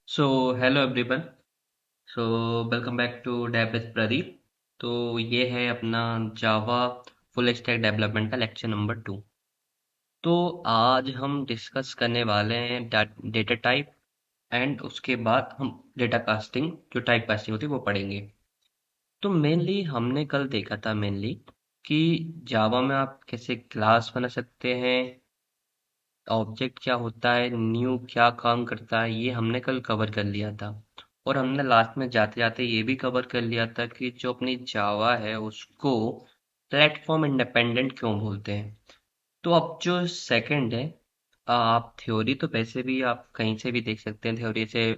So hello everyone. So welcome back to Dev with Pradeep. तो ये है अपना जावा फुल स्टैक डेवलपमेंट का लेक्चर नंबर 2। तो आज हम डिस्कस करने वाले हैं डेटा टाइप एंड उसके बाद हम डेटा कास्टिंग जो टाइप कास्टिंग होती है वो पढ़ेंगे। तो मेनली हमने कल देखा था मेनली कि जावा में आप कैसे क्लास बना सकते हैं, ऑब्जेक्ट क्या होता है, न्यू क्या काम करता है, ये हमने कल कवर कर लिया था। और हमने लास्ट में जाते जाते ये भी कवर कर लिया था कि जो अपनी जावा है उसको प्लेटफॉर्म इंडिपेंडेंट क्यों बोलते हैं। तो अब जो सेकंड है, आप थ्योरी तो वैसे भी आप कहीं से भी देख सकते हैं थ्योरी से।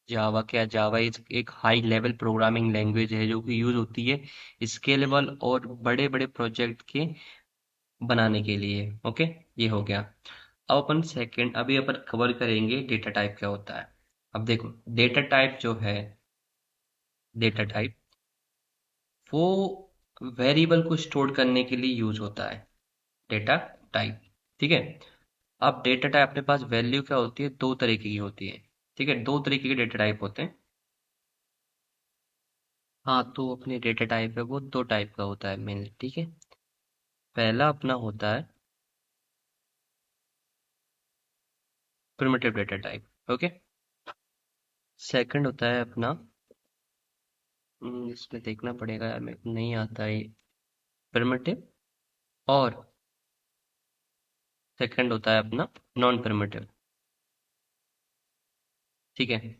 जावा इज एक हाई लेवल प्रोग्रामिंग लैंग्वेज है जो कि यूज होती है स्केलेबल और बड़े बड़े प्रोजेक्ट के बनाने के लिए। ओके, ये हो गया। अब अपन सेकंड अभी अपन कवर करेंगे डेटा टाइप क्या होता है। अब देखो, डेटा टाइप जो है, डेटा टाइप वो वेरिएबल को स्टोर करने के लिए यूज होता है, डेटा टाइप। ठीक है। अब डेटा टाइप अपने पास वैल्यू क्या होती है, दो तरीके की होती है। ठीक है, दो तरीके के डेटा टाइप होते हैं। हाँ, तो अपने डेटा टाइप है वो दो टाइप का होता है मेनली। ठीक है, पहला अपना होता है primitive data type. Okay, second होता है अपना इसमें देखना पड़ेगा यार, मेरे को नहीं आता है, प्रिमिटिव। और सेकंड होता है अपना नॉन प्रिमिटिव। ठीक है।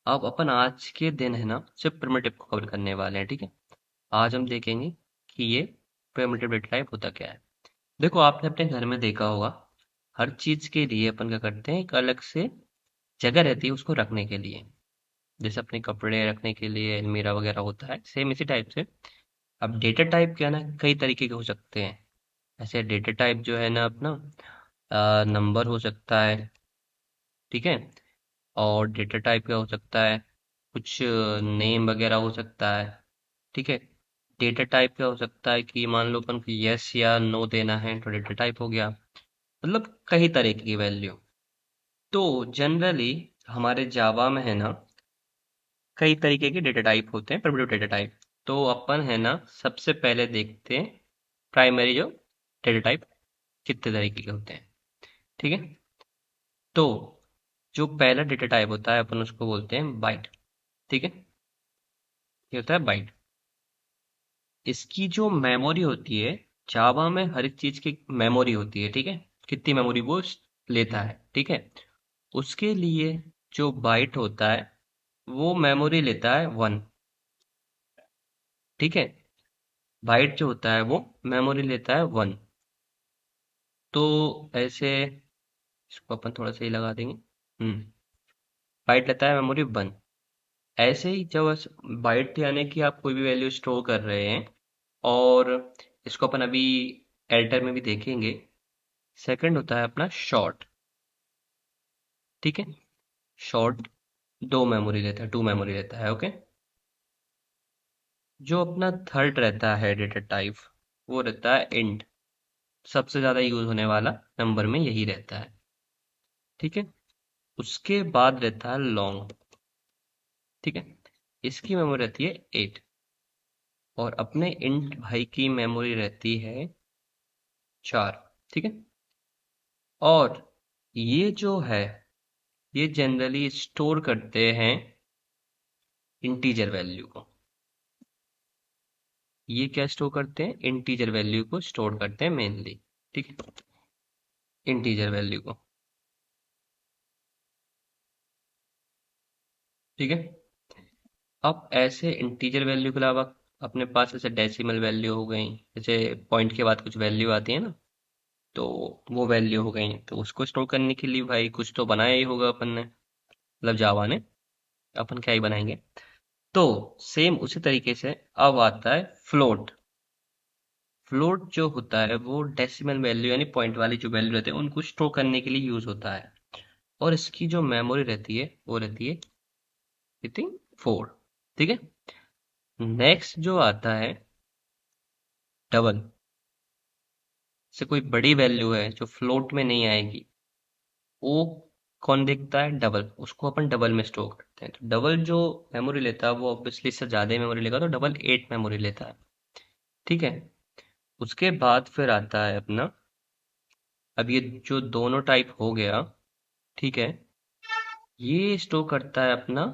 अब अपन आज के दिन है ना सिर्फ प्रिमिटिव को कवर करने वाले हैं। ठीक है, आज हम देखेंगे कि ये प्रिमिटिव डेटा टाइप होता क्या है। देखो, आपने अपने घर में देखा होगा, हर चीज के लिए अपन क्या करते हैं, एक अलग से जगह रहती है उसको रखने के लिए। जैसे अपने कपड़े रखने के लिए अलमीरा वगैरह होता है, सेम इसी टाइप से अब डेटा टाइप क्या है ना, कई तरीके के हो सकते हैं। ऐसे डेटा टाइप जो है ना अपना नंबर हो सकता है। ठीक है। और डेटा टाइप क्या हो सकता है, कुछ नेम वगैरह हो सकता है। ठीक है। डेटा टाइप क्या हो सकता है कि मान लो अपन को यस या नो देना है तो डेटा टाइप हो गया। मतलब कई तरह की वैल्यू। तो जनरली हमारे जावा में है ना कई तरीके के डेटा टाइप होते हैं, प्रिमिटिव डेटा टाइप। तो अपन है ना सबसे पहले देखते हैं प्राइमरी जो डेटा टाइप कितने तरीके के होते हैं। ठीक है। तो जो पहला डेटा टाइप होता है अपन उसको बोलते हैं बाइट। ठीक है, ये होता है बाइट। इसकी जो मेमोरी होती है, जावा में हर एक चीज की मेमोरी होती है। ठीक है, कितनी मेमोरी वो लेता है। ठीक है, उसके लिए जो बाइट होता है वो मेमोरी लेता है 1। ठीक है, बाइट जो होता है वो मेमोरी लेता है 1। तो ऐसे इसको अपन थोड़ा सा ही लगा देंगे। बाइट लेता है मेमोरी 1। ऐसे ही जब बाइट यानी कि आप कोई भी वैल्यू स्टोर कर रहे हैं, और इसको अपन अभी एडिटर में भी देखेंगे। सेकंड होता है अपना शॉर्ट। ठीक है, शॉर्ट दो मेमोरी लेता है, 2 मेमोरी लेता है। ओके, जो अपना थर्ड रहता है डेटा टाइप वो रहता है इंट। सबसे ज्यादा यूज होने वाला नंबर में यही रहता है। ठीक है, उसके बाद रहता है लॉन्ग। ठीक है, इसकी मेमोरी रहती है 8। और अपने इंट भाई की मेमोरी रहती है 4। ठीक है। और ये जो है ये जनरली स्टोर करते हैं इंटीजर वैल्यू को। ये क्या स्टोर करते हैं, इंटीजर वैल्यू को स्टोर करते हैं मेनली। ठीक है, इंटीजर वैल्यू को। ठीक है। अब ऐसे इंटीजर वैल्यू के अलावा अपने पास ऐसे डेसिमल वैल्यू हो गई, जैसे पॉइंट के बाद कुछ वैल्यू आती है ना, तो वो वैल्यू हो गई। तो उसको स्टोर करने के लिए भाई कुछ तो बनाया ही होगा अपन ने, मतलब जावा ने। अपन क्या ही बनाएंगे। तो सेम उसी तरीके से अब आता है फ्लोट। फ्लोट जो होता है वो डेसिमल वैल्यू यानी पॉइंट वाली जो वैल्यू रहते हैं उनको स्टोर करने के लिए यूज होता है। और इसकी जो मेमोरी रहती है वो रहती है कितनी, 4। ठीक है। नेक्स्ट जो आता है डबल, से कोई बड़ी वैल्यू है जो फ्लोट में नहीं आएगी, वो कौन देखता है? डबल। उसको अपन डबल में स्टोर करते हैं। तो डबल जो मेमोरी लेता है वो ऑब्वियसली इससे ज़्यादा मेमोरी लेगा, तो डबल 8 मेमोरी लेता है। ठीक है। उसके बाद फिर आता है अपना, अब ये जो दोनों टाइप हो गया, ठीक है, ये स्टोर करता है अपना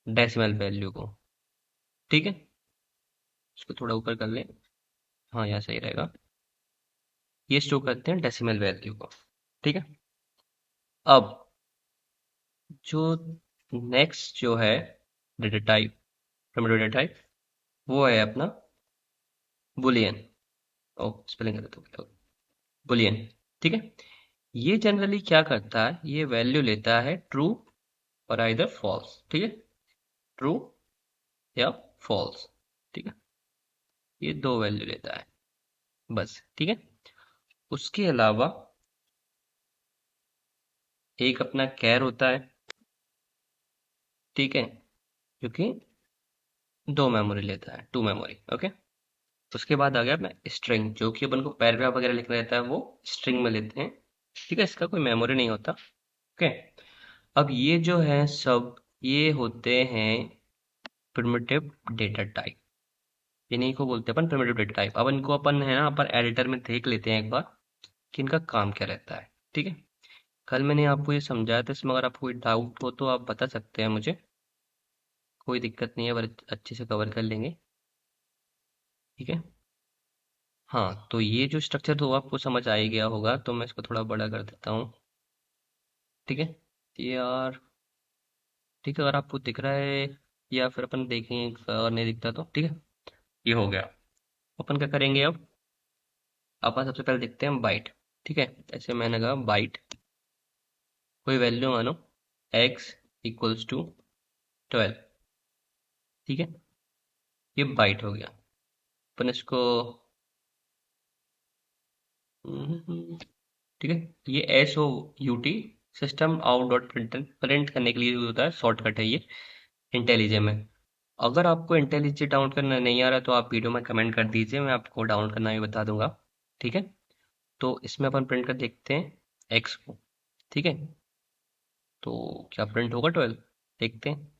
डेसिमल वैल्यू को। ठीक है। इसको थोड़ा ऊपर कर ले। हाँ, यहाँ सही रहेगा। ये स्टोर करते हैं डेसिमल वैल्यू को। ठीक है। अब जो नेक्स्ट जो है data type, primitive data type, वो है अपना बुलियन। ओ, स्पेलिंग गलत हो गया। बुलियन। ठीक है। ये जनरली क्या करता है, ये वैल्यू लेता है ट्रू और आइदर फॉल्स। ठीक है। ट्रू या फॉल्स। ठीक है। ये दो वैल्यू लेता है बस। ठीक है। उसके अलावा एक अपना कैर होता है। ठीक है। जो कि दो मेमोरी लेता है, टू मेमोरी। ओके। उसके बाद आ गया अपना स्ट्रिंग, जो कि अपन को पैराग्राफ वगैरह लिखना रहता है, वो स्ट्रिंग में लेते हैं। ठीक है। इसका कोई मेमोरी नहीं होता। ओके। अब ये जो है सब, ये होते हैं प्रिमिटिव डेटा टाइप। इन्हीं को बोलते हैं अपन प्रिमिटिव डेटा टाइप। अब इनको अपन है ना, अपन एडिटर में देख लेते हैं एक बार कि इनका काम क्या रहता है। ठीक है। कल मैंने आपको ये समझाया था, इसमें अगर आपको कोई डाउट हो तो आप बता सकते हैं मुझे, कोई दिक्कत नहीं है, पर अच्छे से कवर कर लेंगे। ठीक है। हाँ, तो ये जो स्ट्रक्चर तो आपको समझ आ ही गया होगा, तो मैं इसको थोड़ा बड़ा कर देता हूँ। ठीक है। ये यार, ठीक है, अगर आपको दिख रहा है या फिर अपन देखें और नहीं दिखता तो ठीक है। ये हो गया। अपन क्या करेंगे अब? अपन सबसे पहले देखते हैं बाइट। ठीक है। ऐसे मैंने कहा बाइट, कोई वैल्यू मानो x इक्वल्स टू 12। ठीक है। ये बाइट हो गया। अपन इसको ठीक है, ये S O U T, system out dot print करने के लिए यूज होता है, शॉर्टकट है ये इंटेलिजे में। अगर आपको इंटेलिजे डाउनलोड करना नहीं आ रहा तो आप वीडियो में कमेंट कर दीजिए, मैं आपको डाउनलोड करना भी बता दूंगा। ठीक है। तो इसमें अपन प्रिंट कर देखते हैं एक्स को। ठीक है। तो क्या प्रिंट होगा 12? देखते हैं।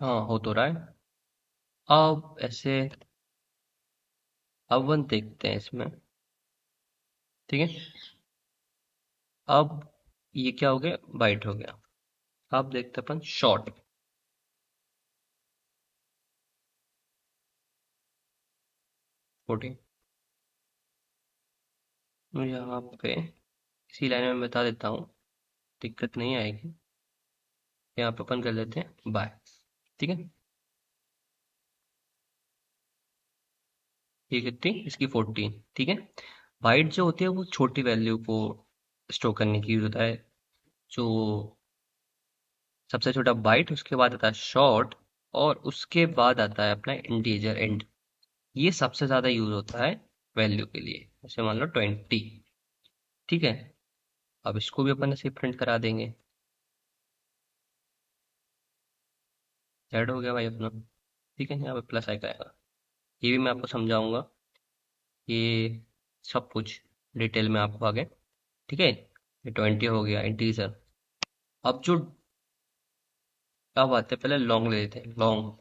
हाँ, हो तो रहा है। अब ऐसे, अब वन देखते हैं इसमें। ठीक है। अब ये क्या हो गया, बाइट हो गया। अब देखते हैं अपन शॉर्ट। 14। यहाँ पे इसी लाइन में बता देता हूँ, दिक्कत नहीं आएगी। यहाँ पे अपन कर लेते हैं बाय। ठीक है। ये कितनी, इसकी 14। ठीक है। बाइट जो होती है वो छोटी वैल्यू को स्टोर करने की यूज होता है। जो सबसे छोटा बाइट, उसके बाद आता है शॉर्ट, और उसके बाद आता है अपना इंटीजर एंड। ये सबसे ज्यादा यूज होता है वैल्यू के लिए, जैसे मान लो 20। ठीक है। अब इसको भी अपन ऐसे प्रिंट करा देंगे। ऐड हो गया भाई अपना। ठीक है। यहाँ पे प्लस आएगा आएगा। ये भी मैं आपको समझाऊंगा, ये सब कुछ डिटेल में आपको आगे। ठीक है। ये 20 हो गया इंटीजर। अब जो, अब आते हैं, पहले लॉन्ग ले लेते हैं, लॉन्ग।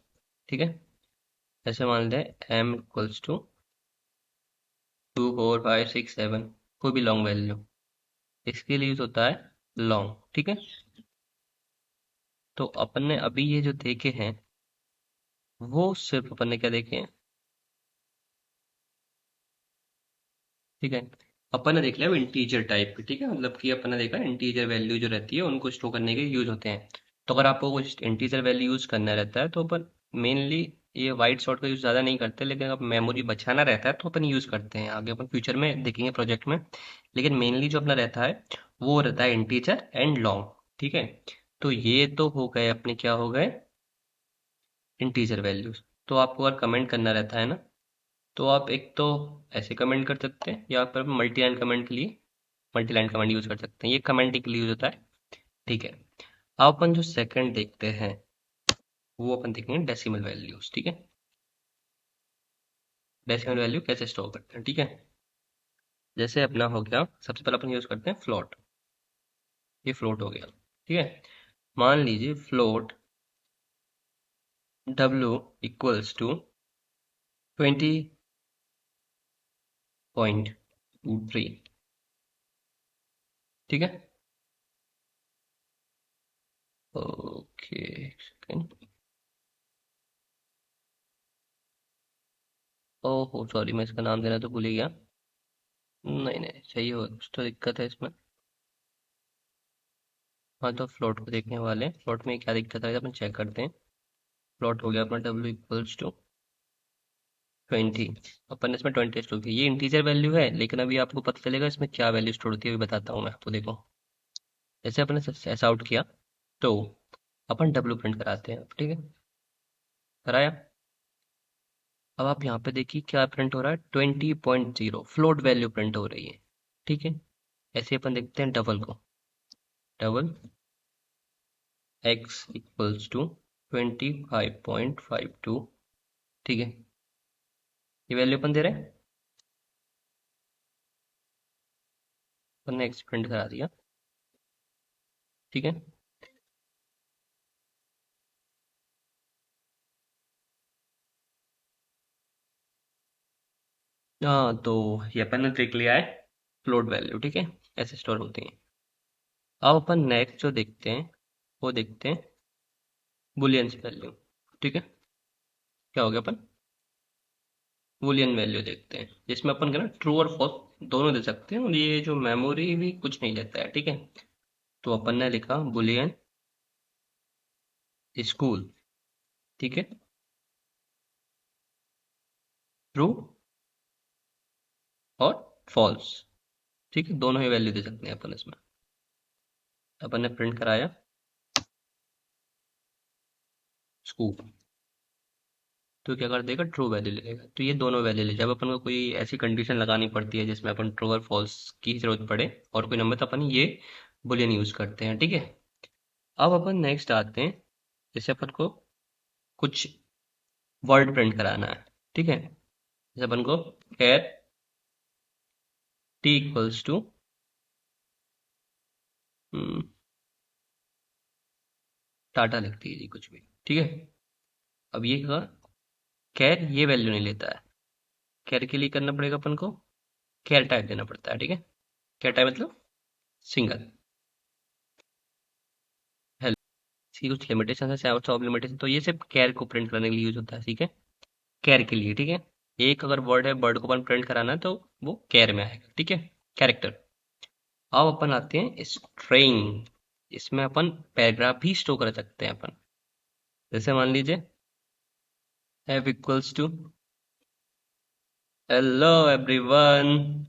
ठीक है। ऐसे मान लें m इक्वल्स टू 2 4 5 6 7, कोई भी लॉन्ग वैल्यू, इसके लिए यूज होता है लॉन्ग। ठीक है। तो अपन ने अभी ये जो देखे हैं, वो सिर्फ अपन ने क्या देखे हैं, ठीक है, अपन ने देख लिया इंटीजर टाइप के। ठीक है, मतलब कि अपन ने देखा इंटीजर वैल्यू जो रहती है उनको स्टोर करने के यूज होते हैं। तो अगर आपको कुछ इंटीजर वैल्यू यूज करना रहता है तो अपन मेनली ये वाइट शॉर्ट का यूज ज्यादा नहीं करते, लेकिन अगर मेमोरी बचाना रहता है तो अपन यूज करते हैं, आगे अपन फ्यूचर में देखेंगे प्रोजेक्ट में। लेकिन मेनली जो अपना रहता है वो रहता है इंटीजर एंड लॉन्ग। ठीक है। तो ये तो हो गए अपने, क्या हो गए, इंटीजर वैल्यूज। तो आपको अगर कमेंट करना रहता है ना, तो आप एक तो ऐसे कमेंट कर सकते हैं, या फिर मल्टी लाइन कमेंट के लिए मल्टी लाइन कमेंट यूज कर सकते हैं, ये कमेंट के लिए यूज होता है। ठीक है। अब अपन जो सेकंड देखते हैं, वो अपन देखेंगे डेसिमल वैल्यूज। ठीक है। डेसिमल वैल्यू कैसे स्टोर करते हैं। ठीक है। जैसे अपना हो गया, सबसे पहले अपन यूज करते हैं फ्लोट। ये फ्लोट हो गया, ठीक है। मान लीजिए फ्लोट w इक्वल्स टू 20.23, ठीक है। Okay, second. ओहो सॉरी, मैं इसका नाम देना तो भूल ही गया। नहीं नहीं, सही हो, कुछ तो दिक्कत है इसमें। हाँ, तो फ्लोट को देखने वाले हैं। फ्लोट में क्या दिक्कत है अपन चेक करते हैं। प्लॉट हो गया अपना w इक्वल्स टू 20। अपन ने इसमें 20 स्टोर की, ये इंटीजर वैल्यू है, लेकिन अभी आपको पता चलेगा इसमें क्या वैल्यू स्टोर होती है, अभी बताता हूँ मैं आपको। देखो, जैसे अपन ने ऐसा आउट किया, तो अपन w प्रिंट कराते हैं, ठीक है। कराया। अब आप यहाँ पे देखिए क्या प्रिंट हो रहा है, 20.0 फ्लोट वैल्यू प्रिंट हो रही है, ठीक है। ऐसे अपन देखते हैं डबल को। डबल x इक्वल्स टू 25.52, ठीक है। ये वैल्यू अपन दे रहे हैं, अपन ने x प्रिंट करा दिया, ठीक है। हाँ, तो ये अपन ने देख लिया है फ्लोट वैल्यू, ठीक है, ऐसे स्टोर होती हैं। अब अपन नेक्स्ट जो देखते हैं, वो देखते हैं बुलियंस वैल्यू, ठीक है। क्या हो गया, अपन बुलियन वैल्यू देखते हैं, जिसमें अपन क्या ना ट्रू और फॉल्स दोनों दे सकते हैं, और ये जो मेमोरी भी कुछ नहीं लेता है, ठीक है। तो अपन ने लिखा बुलियन स्कूल, ठीक है, ट्रू और फॉल्स, ठीक है, दोनों ही वैल्यू दे सकते हैं अपन इसमें। अपन ने प्रिंट कराया स्कूल, तो क्या कर देगा, ट्रू वैल्यू ले लेगा। तो ये दोनों वैल्यू ले, जब अपन को कोई ऐसी कंडीशन लगानी पड़ती है जिसमें अपन ट्रू और फॉल्स की जरूरत पड़े और कोई नंबर, तो अपन ये बुलियन यूज करते हैं, ठीक है। अब अपन नेक्स्ट आते हैं, जैसे अपन को कुछ वर्ड प्रिंट कराना है, ठीक है। जैसे अपन को कैर टी इक्वल्स टू टाटा लिख दीजिए कुछ भी, ठीक है। अब ये का कैर ये वैल्यू नहीं लेता है, कैर के लिए करना पड़ेगा अपन को कैर टाइप देना पड़ता है, ठीक है। कैर टाइप मतलब सिंगल। इसकी कुछ लिमिटेशन है, सेवन ऑफ लिमिटेशन, तो ये सिर्फ कैर को प्रिंट करने के लिए यूज होता है, ठीक है। कैर के लिए, ठीक है। एक अगर वर्ड है, वर्ड को अपन प्रिंट कराना है तो वो कैर में आएगा, ठीक है, कैरेक्टर। अब अपन आते हैं स्ट्रिंग। इसमें अपन पैराग्राफ भी स्टोर कर सकते हैं अपन। जैसे मान लीजिए f equals to hello everyone,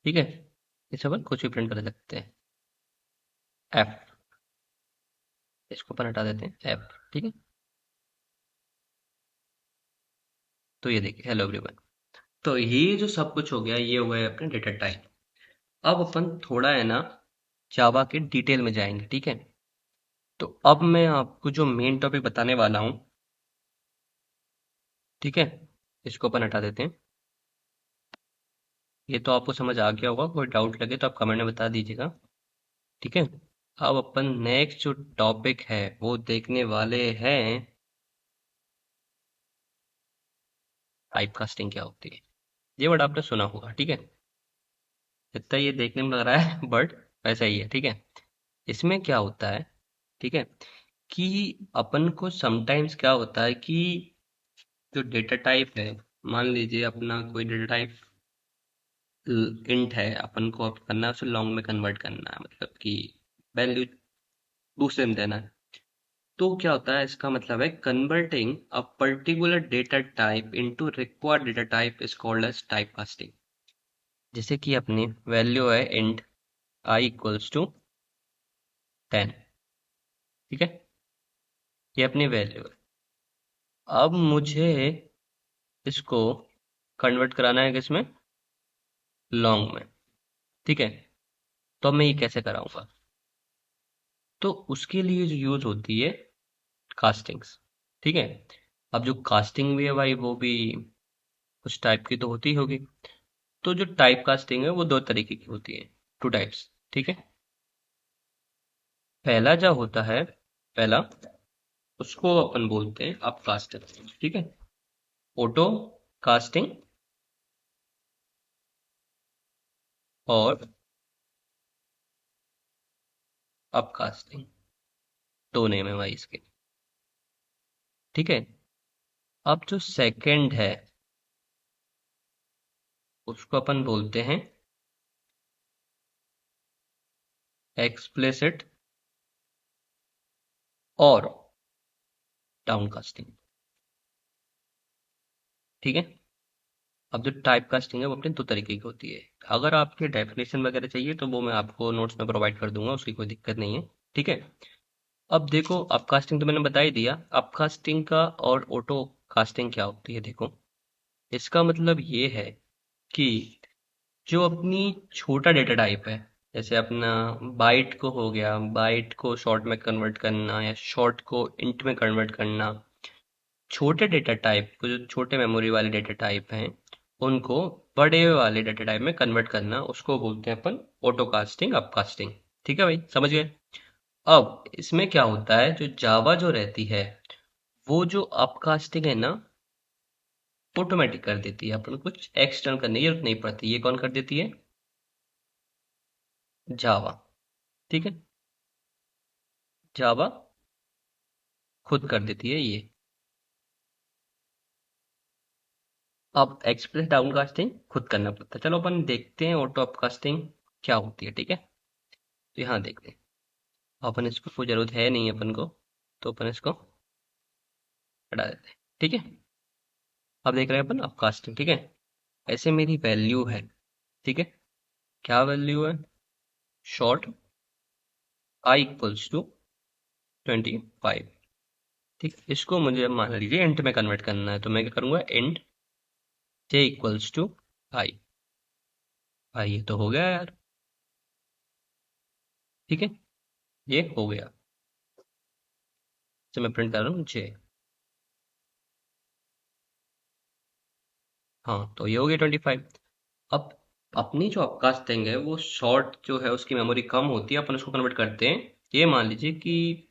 ठीक है। इसे अपन कुछ भी प्रिंट कर सकते हैं। f, इसको अपन हटा देते हैं f, ठीक है। तो ये देखिए हेलो एवरीवन। तो ये जो सब कुछ हो गया, ये हो गया अपने डेटा टाइप। अब अपन थोड़ा है ना जावा के डिटेल में जाएंगे, ठीक है। तो अब मैं आपको जो मेन टॉपिक बताने वाला हूँ, ठीक है, इसको अपन हटा देते हैं। ये तो आपको समझ आ गया होगा, कोई डाउट लगे तो आप कमेंट में बता दीजिएगा, ठीक है। अब अपन नेक्स्ट जो टॉपिक है वो देखने वाले हैं टाइपकास्टिंग क्या होती है। ये वर्ड आपने सुना होगा, ठीक है। जितना ये देखने में लग रहा है बट वैसा ही है, ठीक है। इसमें क्या होता है, ठीक है, कि अपन को समटाइम्स क्या होता है कि जो डेटा टाइप है, मान लीजिए अपना कोई डेटा टाइप इंट है, अपन को अब करना है उसे लॉन्ग में कन्वर्ट करना है, मतलब कि वैल्यू दूसरे में देना है। तो क्या होता है, इसका मतलब है converting a particular data type into required data type is called as type casting. जैसे कि अपनी वैल्यू है इंट आई इक्वल्स टू 10, ठीक है, ये अपनी वैल्यू है। अब मुझे इसको कन्वर्ट कराना है किसमें, लॉन्ग में, ठीक है। तो अब मैं ये कैसे कराऊंगा, तो उसके लिए जो यूज होती है कास्टिंग्स, ठीक है। अब जो कास्टिंग भी है भाई, वो भी कुछ टाइप की तो होती होगी। तो जो टाइप कास्टिंग है वो दो तरीके की होती है, टू टाइप्स, ठीक है। पहला जो होता है, पहला, उसको अपन बोलते हैं अपकास्टिंग, ठीक है। ऑटो कास्टिंग और अपकास्टिंग, दो नेम है भाई इसके, ठीक है। अब जो सेकंड है उसको अपन बोलते हैं एक्सप्लिसिट और डाउनकास्टिंग, ठीक है। अब जो टाइप कास्टिंग है वो अपने दो तरीके की होती है। अगर आपके डेफिनेशन वगैरह चाहिए तो वो मैं आपको नोट्स में प्रोवाइड कर दूंगा, उसकी कोई दिक्कत नहीं है, ठीक है। अब देखो, अपकास्टिंग तो मैंने बता ही दिया। अपकास्टिंग का और ऑटो कास्टिंग क्या होती है, देखो। इसका मतलब ये है कि जो अपनी छोटा डेटा टाइप है, जैसे अपना बाइट को हो गया, बाइट को शॉर्ट में कन्वर्ट करना या शॉर्ट को इंट में कन्वर्ट करना, छोटे डेटा टाइप को, जो छोटे मेमोरी वाले डेटा टाइप हैं, उनको बड़े वाले डेटा टाइप में कन्वर्ट करना, उसको बोलते हैं अपन ऑटोकास्टिंग, अपकास्टिंग, ठीक है भाई, समझ गए। अब इसमें क्या होता है, जो जावा जो रहती है, वो जो अपकास्टिंग है ना, ऑटोमेटिक कर देती है, अपन कुछ एक्सटर्न करने की जरूरत नहीं पड़ती। ये कौन कर देती है? जावा, ठीक है। जावा खुद कर देती है ये। अब एक्सप्रेस डाउनकास्टिंग खुद करना पड़ता है। चलो अपन देखते हैं ऑटो अपकास्टिंग क्या होती है, ठीक है। तो यहाँ देखते हैं, अपन इसको कोई जरूरत है नहीं अपन को, तो अपन इसको हटा देते हैं, ठीक है। अब देख रहे हैं अपन अपकास्टिंग, ठीक है। ऐसे मेरी वैल्यू है, ठीक है। क्या वैल्यू है? शॉर्ट आई इक्वल्स टू 25, ठीक है। इसको मुझे मान लीजिए इंट में कन्वर्ट करना है, तो मैं क्या करूंगा, इंट जे इक्वल्स टू आई। भाई ये तो हो गया यार, ठीक है, ये हो गया। तो मैं प्रिंट कर रहा हूँ जे। हाँ, तो ये हो गया 25। अब अपनी जो अपकास्टिंग है वो शॉर्ट जो है उसकी मेमोरी कम होती है, अपन उसको कन्वर्ट करते हैं। ये मान लीजिए कि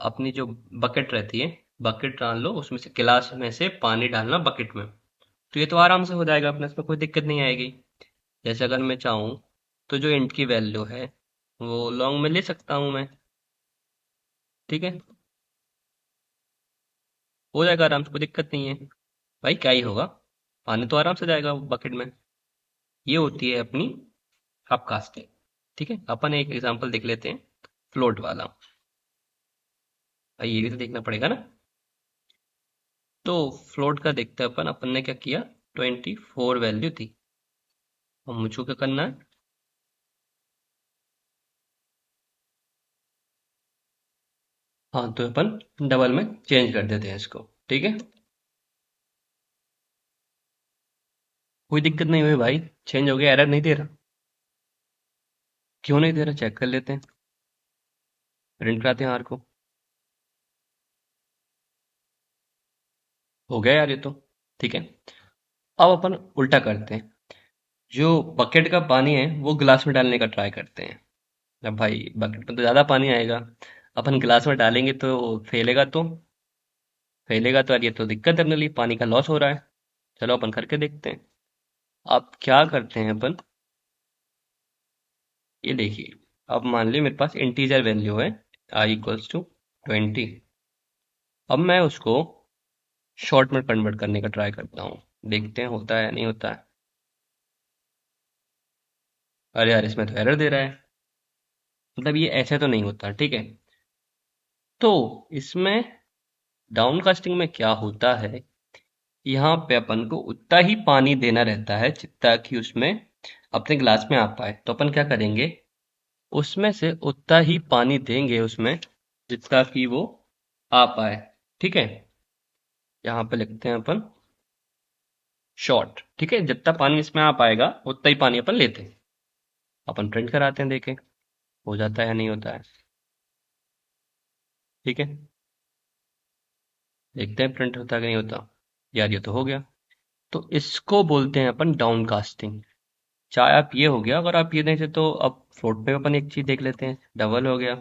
अपनी जो बकेट रहती है, बकेट डाल लो, उसमें से गिलास में से पानी डालना बकेट में, तो ये तो आराम से हो जाएगा अपने, इसमें कोई दिक्कत नहीं आएगी। जैसे अगर मैं चाहूँ तो जो इंट की वैल्यू है वो लॉन्ग में ले सकता हूँ मैं, ठीक है, हो जाएगा आराम से, कोई दिक्कत नहीं है। भाई क्या ही होगा, पानी तो आराम से जाएगा बकेट में। ये होती है अपनी अपकास्टिंग, ठीक है। अपन एक एग्जांपल देख लेते हैं, फ्लोट वाला। भाई ये भी तो देखना पड़ेगा ना। तो फ्लोट का देखते हैं अपन, अपन ने क्या किया, 24 वैल्यू थी। अब मुझको क्या करना है, हाँ, तो अपन डबल में चेंज कर देते हैं इसको, ठीक है। कोई दिक्कत नहीं हुई भाई, चेंज हो गया, एरर नहीं दे रहा। क्यों नहीं दे रहा, चेक कर लेते हैं, प्रिंट कराते हैं आर को। हो गया यार ये तो, ठीक है। अब अपन उल्टा करते हैं, जो बकेट का पानी है वो गिलास में डालने का ट्राई करते हैं। अब भाई बकेट में तो ज्यादा पानी आएगा, अपन गिलास में डालेंगे तो फैलेगा तो यार, ये तो दिक्कत है अपने लिए, पानी का लॉस हो रहा है। चलो अपन करके देखते हैं। अब क्या करते हैं अपन, ये देखिए, अब मान ली मेरे पास इंटीजर वैल्यू है आई इक्वल्स टू 20। अब मैं उसको शॉर्ट में कन्वर्ट करने का ट्राई करता हूँ, देखते हैं होता है या नहीं होता है। अरे यार, इसमें तो एरर दे रहा है, मतलब ये ऐसे तो नहीं होता, ठीक है। तो इसमें डाउनकास्टिंग में क्या होता है, यहाँ पे अपन को उतना ही पानी देना रहता है जितना कि उसमें अपने गिलास में आ पाए। तो अपन क्या करेंगे, उसमें से उतना ही पानी देंगे उसमें जितना कि वो आ पाए, ठीक है। यहाँ पे लिखते हैं अपन शॉर्ट, ठीक है, जितना पानी इसमें आ पाएगा उतना ही पानी अपन लेते हैं। अपन प्रिंट कराते हैं, देखें हो जाता है या नहीं होता है, ठीक है। देखते हैं प्रिंट होता है कि नहीं होता। यार ये तो हो गया। तो इसको बोलते हैं अपन डाउन कास्टिंग। चाहे आप ये हो गया, अगर आप ये देखें तो अब फ्लोट पे अपन एक चीज देख लेते हैं, डबल हो गया।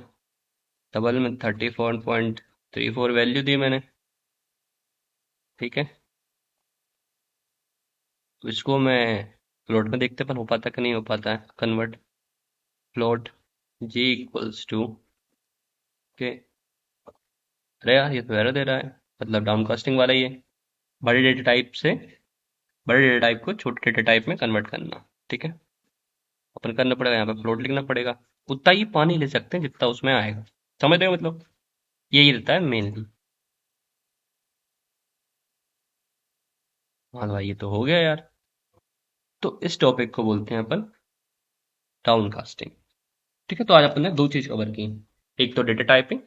डबल में 34.34 वैल्यू दी मैंने, ठीक है। तो इसको मैं फ्लोट में देखते अपन हो पाता कि नहीं हो पाता है convert. Float G equals to K, अरे यार ये तो एरर दे रहा है, मतलब डाउन कास्टिंग वाला ही है। बड़े डेटा टाइप से बड़े डेटा टाइप को छोटे डेटा टाइप में कन्वर्ट करना, ठीक है। अपन करना पड़ेगा, यहाँ पे फ्लोट लिखना पड़ेगा। उतना ही पानी ले सकते हैं जितना उसमें आएगा, समझ रहे हो मतलब, यही रहता है मेनली। हाँ भाई ये तो हो गया यार। तो इस टॉपिक को बोलते हैं अपन डाउन कास्टिंग, ठीक है। तो आज अपन ने दो चीज कवर की, एक तो डेटा टाइपिंग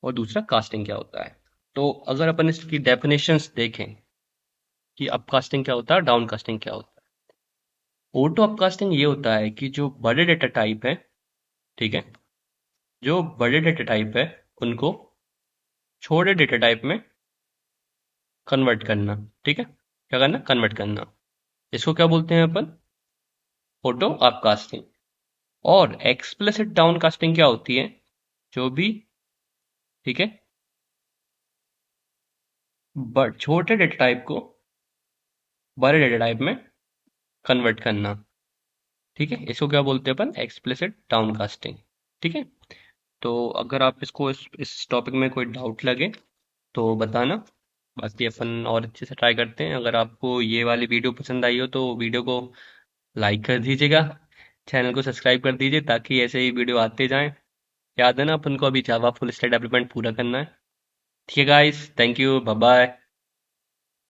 और दूसरा कास्टिंग क्या होता है। तो अगर अपन इसकी डेफिनेशंस देखें कि अपकास्टिंग क्या होता है, डाउन कास्टिंग क्या होता है। ऑटो अपकास्टिंग ये होता है कि जो बड़े डेटा टाइप है, ठीक है, जो बड़े डेटा टाइप है उनको छोटे डेटा टाइप में कन्वर्ट करना, ठीक है। क्या करना, कन्वर्ट करना। इसको क्या बोलते हैं अपन, ऑटो अपकास्टिंग। और एक्सप्लिसिट डाउन कास्टिंग क्या होती है, जो भी, ठीक है, बट छोटे डेटा टाइप को बड़े डेटा टाइप में कन्वर्ट करना, ठीक है। इसको क्या बोलते हैं अपन, एक्सप्लिसिट डाउन कास्टिंग, ठीक है। तो अगर आप इसको इस टॉपिक में कोई डाउट लगे तो बताना, बाकी अपन और अच्छे से ट्राई करते हैं। अगर आपको ये वाली वीडियो पसंद आई हो तो वीडियो को लाइक कर दीजिएगा, चैनल को सब्सक्राइब कर दीजिए ताकि ऐसे ही वीडियो आते जाएं। याद है ना अपन को अभी जावा फुल स्टैक डेवलपमेंट पूरा करना है। ठीक है guys, thank you, bye bye.